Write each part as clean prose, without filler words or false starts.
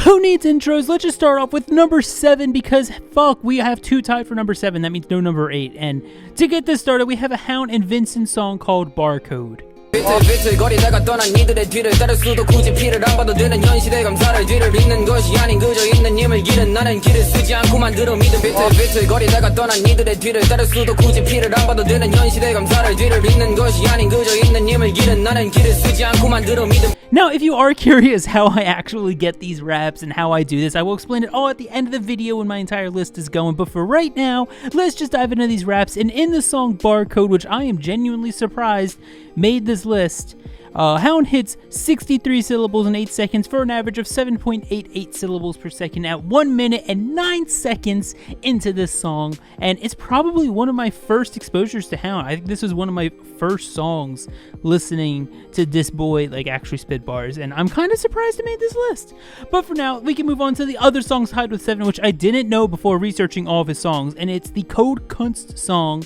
Who needs intros? Let's just start off with number 7 because fuck, we have 2 tied for number 7. That means no number 8. And to get this started, we have a Haon and Vincent song called Barcode. 비틀거리다가 떠난 니들의 뒤를 따를 수도 굳이 피를 안 봐도 되는 현실의 감사를 뒤를 잇는 것이 아닌 그저 있는 힘을 잃은 나는 길을 쓰지 않고 만들어 믿음 비틀거리다가 떠난 니들의 뒤를 따를 수도 굳이 피를 안 봐도 되는 현실의 감사를 뒤를 잇는 것이 아닌 그저 있는 힘을 잃은 나는 길을 쓰지 않고 만들어 믿음. Now, if you are curious how I actually get these raps and how I do this, I will explain it all at the end of the video when my entire list is going. But for right now, let's just dive into these raps. And in the song Barcode, which I am genuinely surprised made this list, Haon hits 63 syllables in 8 seconds for an average of 7.88 syllables per second at 1 minute and 9 seconds into this song. And it's probably one of my first exposures to Haon. I think this was one of my first songs listening to this boy like actually spit bars, and I'm kind of surprised it made this list. But for now, we can move on to the other songs tied with 7, which I didn't know before researching all of his songs, and it's the Grotesque song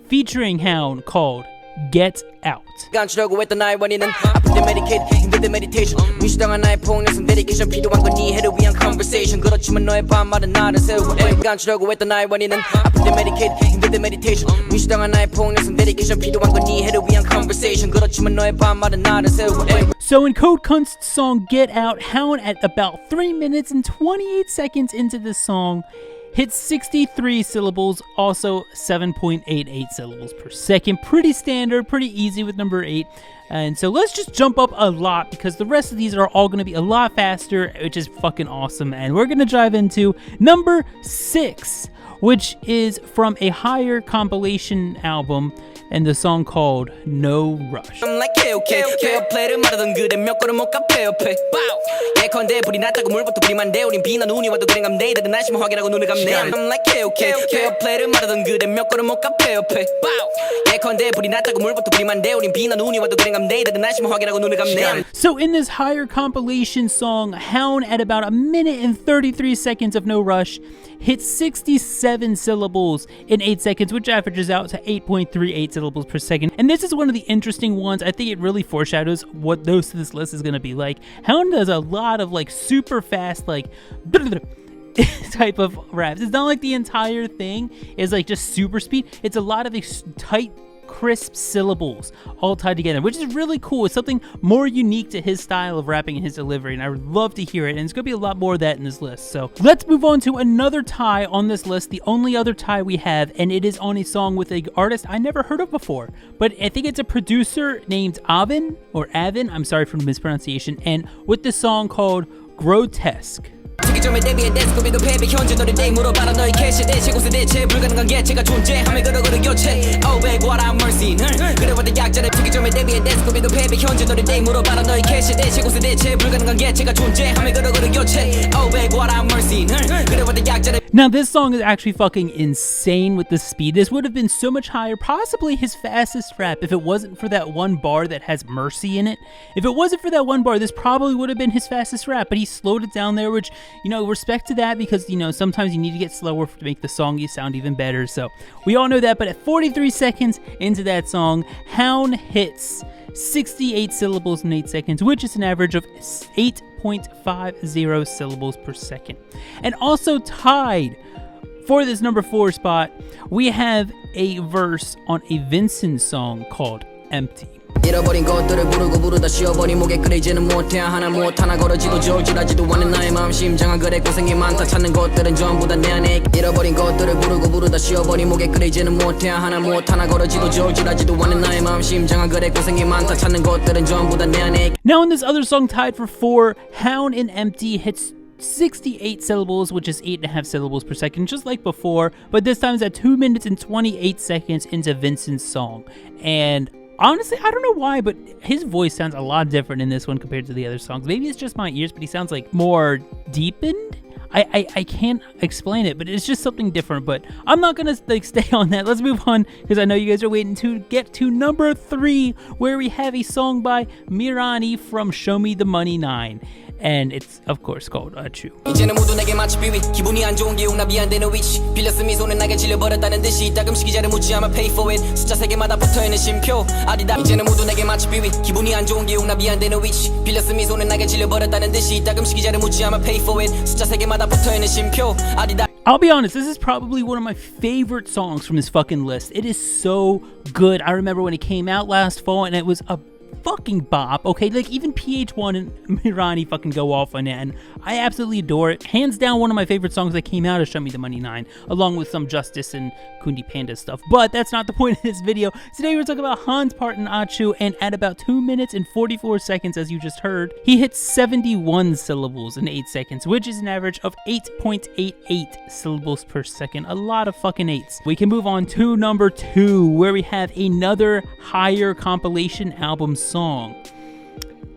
featuring Haon called Get Out. 간추려고 했던 나의 원인은 아플 때 medicate 힘들 때 meditation 무시당한 나의 폭력성 dedication 필요한 건 네 해를 위한 conversation 그렇지만 너의 반말은 나를 세우고 간추려고 했던 나의 원인은 아플 때 medicate 힘들 때 meditation 무시당한 나의 폭력성 dedication 필요한 건 네 해를 위한 conversation 그렇지만 너의 반말은 나를 세우고. So in Grotesque's song Get Out, Haon at about 3 minutes and 28 seconds into this song hits 63 syllables, also 7.88 syllables per second. Pretty standard, pretty easy with number 8. And so let's just jump up a lot because the rest of these are all going to be a lot faster, which is fucking awesome. And we're going to dive into number 6, which is from a higher compilation album and the song called No Rush. I'm like okay 플레이를 말하던 그대 몇 걸음 못 가 페어페 예컨대 불이 났다고 물부터 불이만데 우린 비나 눈이 와도 그냥 감내 이들은 날씨만 확인하고 눈을 감내 I'm like okay 플레이를 말하던 그대 몇 걸음 못 가 페어페 예컨대 불이 났다고 물부터 불이만데 우린 비나 눈이 와도 그냥 감내 이들은 날씨만 확인하고 눈을 감내. So in this higher compilation song, Haon at about 1 minute and 33 seconds of No Rush hits 67 syllables in 8 seconds, which averages out to 8.38 syllables per second. And this is one of the interesting ones. I think it really foreshadows what most of this list is going to be like. Haon does a lot of like super fast, like type of raps. It's not like the entire thing is like just super speed. It's a lot of tight, crisp syllables all tied together, which is really cool. It's something more unique to his style of rapping and his delivery, and I would love to hear it, and it's going to be a lot more of that in this list. So let's move on to another tie on this list, the only other tie we have, and it is on a song with an artist I never heard of before, but I think it's a producer named Avin, I'm sorry for the mispronunciation, and with the song called Grotesque. 시기점에 대비해 데스크비도 패배 현재 너를 내 물어봐라 너의 캐시 대체 곳에 대체 불가능한 개체가 존재함에 걸어걸어 교체 Oh babe what I'm mercy 그래와도 약자를 시기점에 대비해 데스크비도 패배 현재 너를 내 물어봐라 너의 캐시 대체 곳에 대체 불가능한 개체가 존재함에 걸어걸어 교체 Oh babe what I'm mercy 그래와도 약자를. Now this song is actually fucking insane with the speed. This would have been so much higher, possibly his fastest rap, if it wasn't for that one bar that has mercy in it. If it wasn't for that one bar, this probably would have been his fastest rap, but he slowed it down there, which, you know, respect to that because, you know, sometimes you need to get slower to make the song sound even better. So we all know that, but at 43 seconds into that song, Haon hits 68 syllables in 8 seconds, which is an average of 8.50 syllables per second. And also tied for this number 4 spot, we have a verse on a Vincent song called Empty. 잃어버린 것들을 부르고 부르다 쉬어버린 목에 끌리지는 못해 하나 걸어지도 저울질하지도 않은 나의 마음 심장아 그래 고생이 많다 찾는 것들은 전부 다 내 안에 잃어버린 것들을 부르고 부르다 쉬어버린 목에 끌리지는 못해 하나 걸어지도 저울질하지도 않은 나의 마음 심장아 그래 고생이 많다 찾는 것들은 전부 다 내 안에. Now in this other song tied for 4, Haon in Empty hits 68 syllables, which is 8.5 syllables per second, just like before, but this time it's at 2 minutes and 28 seconds into Vincent's song. And honestly, I don't know why, but his voice sounds a lot different in this one compared to the other songs. Maybe it's just my ears, but he sounds like more deepened. I can't explain it, but it's just something different. But I'm not gonna like stay on that. Let's move on because I know you guys are waiting to get to number 3, where we have a song by Mirani from Show Me the Money 9. and it's of course called Achoo. 이제는 모두 내게 마치 비위 기분이 안 좋은 게 용납이 안 되는 위치 빌렸음 이 손은 나게 질려버렸다는 듯이 따끔씩 기자를 묻지 않아 pay for it 숫자 3개마다 붙어있는 심표 아니다 이제는 모두 내게 마치 비위 기분이 안 좋은 게 용납이 안 되는 위치 빌렸음 이 손은 나게 질려버렸다는 듯이 따끔씩 기자를 묻지 않아 pay for it 숫자 3개마다 붙어있는 심표 아니다. I'll be honest, this is probably one of my favorite songs from his fucking list. It is so good. I remember when it came out last fall and it was a fucking bop, okay? Like, even PH1 and Mirani fucking go off on it, and I absolutely adore it. Hands down, one of my favorite songs that came out is Show Me the Money 9, along with some Justice and Kundi Panda stuff. But that's not the point of this video. Today we're talking about Haon's part in Achoo, and at about 2 minutes and 44 seconds, as you just heard, he hits 71 syllables in 8 seconds, which is an average of 8.88 syllables per second. A lot of fucking 8s. We can move on to number 2, where we have another higher compilation album song,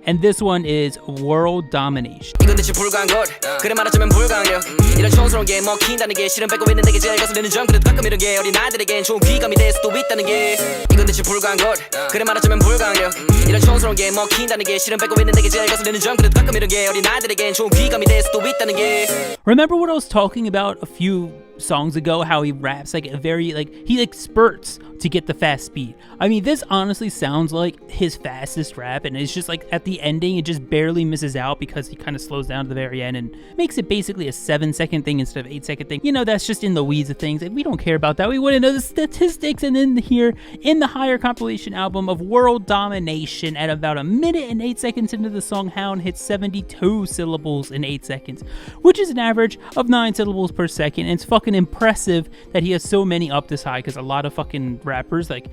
and this one is World Domination. 이건 대체 불가한 것 그래 말하자면 불가항력 이런 촌스러운 게 먹힌다는 게 실은 뺏고 있는 내게 제일 거슬리는 점 그래도 가끔 이런 게 어린 아이들에겐 좋은 귀감이 될 수도 있다는 게 이건 대체 불가한 것 그래 말하자면 불가항력 이런 촌스러운 게 먹힌다는 게 실은 뺏고 있는 내게 제일 거슬리는 점 그래도 가끔 이런 게 어린 아이들에겐 좋은 귀감이 될 수도 있다는 게. Remember what I was talking about a few songs ago, how he raps like a very he spurts to get the fast speed. I mean, this honestly sounds like his fastest rap, and it's just like at the ending it just barely misses out because he kind of slows down to the very end and makes it basically a 7-second thing instead of 8-second thing. You know, that's just in the weeds of things, and we don't care about that. We want to know the statistics. And then here in the higher compilation album of World Domination, at about 1 minute and 8 seconds into the song, Haon hits 72 syllables in 8 seconds, which is an average of 9 syllables per second. And it's fucking impressive that he has so many up this high, because a lot of fucking rappers, like,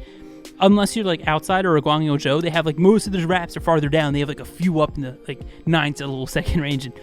unless you're like Outsider or Guangyo Joe, they have like most of their raps are farther down. They have like a few up in the like 9 syllable second range, and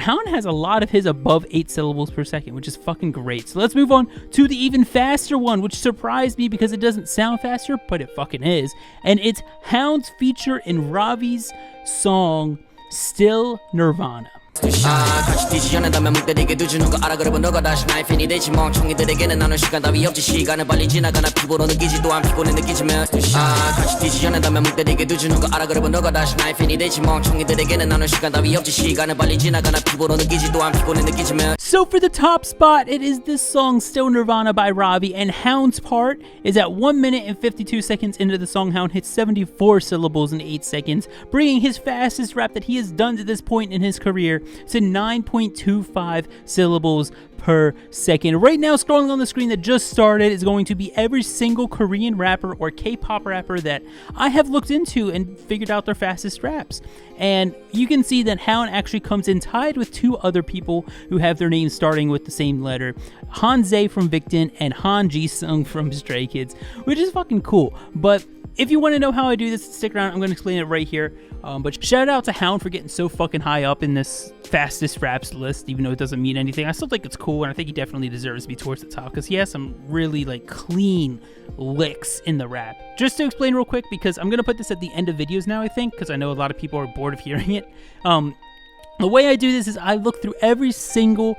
Haon has a lot of his above 8 syllables per second, which is fucking great. So let's move on to the even faster one, which surprised me because it doesn't sound faster, but it fucking is, and it's Haon's feature in Ravi's song Still Nirvana. 같이 뛰지 않는다면 묵대리게 두주는 거 알아 그러면 너가 다시 나의 팬이 되지 멍청이들에게는 나는 시간 따위 없지 시간은 빨리 지나가나 피부로 느끼지도 않 피곤해 느끼지면 같이 뛰지 않는다면 묵대리게 두주는 거 알아 그러면 너가 다시 나의 팬이 되지 멍청이들에게는 나는 시간 따위 없지 시간은 빨리 지나가나 피부로 느끼지도 않 피곤해 느끼지면. So for the top spot, it is this song Still Nirvana by Ravi, and Haon's part is at 1 minute and 52 seconds into the song. Haon hits 74 syllables in 8 seconds, bringing his fastest rap that he has done to this point in his career to 9.25 syllables per second. Right now, scrolling on the screen that just started is going to be every single Korean rapper or K-pop rapper that I have looked into and figured out their fastest raps. And you can see that Haon actually comes in tied with 2 other people who have their names starting with the same letter, Hanze from Victon and Han Ji-sung from Stray Kids, which is fucking cool. But if you want to know how I do this, stick around. I'm going to explain it right here. But shout out to Haon for getting so fucking high up in this fastest raps list, even though it doesn't mean anything. I still think it's cool, and I think he definitely deserves to be towards the top because he has some really like clean licks in the rap. Just to explain real quick, because I'm going to put this at the end of videos now, I think, because I know a lot of people are bored of hearing it. The way I do this is I look through every single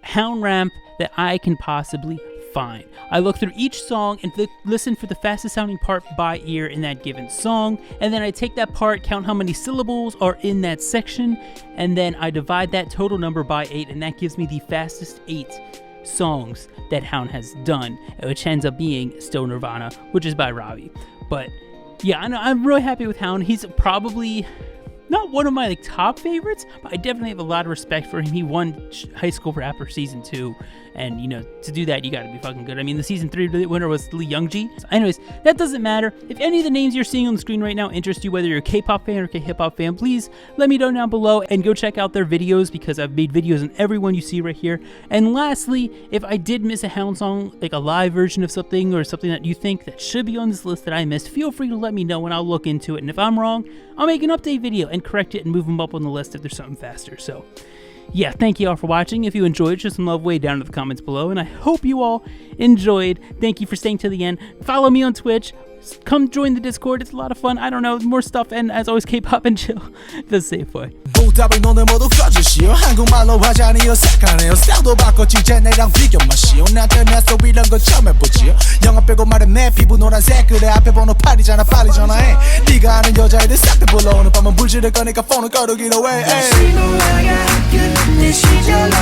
Haon rap that I can possibly find. I look through each song and listen for the fastest sounding part by ear in that given song, and then I take that part, count how many syllables are in that section, and then I divide that total number by 8, and that gives me the fastest 8 songs that Haon has done, which ends up being Still Nirvana, which is by Ravi. But yeah, I'm really happy with Haon. He's probably not one of my like top favorites, but I definitely have a lot of respect for him. He won High School Rapper Season 2, and you know, to do that, you gotta be fucking good. I mean, the Season 3 winner was Lee Youngji. So anyways, that doesn't matter. If any of the names you're seeing on the screen right now interest you, whether you're a K-pop fan or K-hip-hop fan, please let me know down below and go check out their videos, because I've made videos on every one you see right here. And lastly, if I did miss a Haon song, like a live version of something or something that you think that should be on this list that I missed, feel free to let me know and I'll look into it. And if I'm wrong, I'll make an update video and correct it and move them up on the list if there's something faster. So yeah, thank you all for watching. If you enjoyed, show some love way down in the comments below, and I hope you all enjoyed. Thank you for staying to the end. Follow me on Twitch. Come join the Discord. It's a lot of fun. I don't know, more stuff, and as always, K-pop and chill the safe way. 보답을 너네 모두 꺼주시오. 한국말로 하자니요 색하네요. 스타일도 바꿔 주제 내랑 비교 마시오. 나한테 내서 이런 거 처음 해보지요. 영어 빼고 말해 내 해 피부 노란색 그래 앞에 번호 8이잖아 빨리 전화해 네가 아는 여자애들 싹 다 불러 오늘 밤은 불지를 거니까 폰을 꺼두기로 해 다시 노래가 끝내 시절로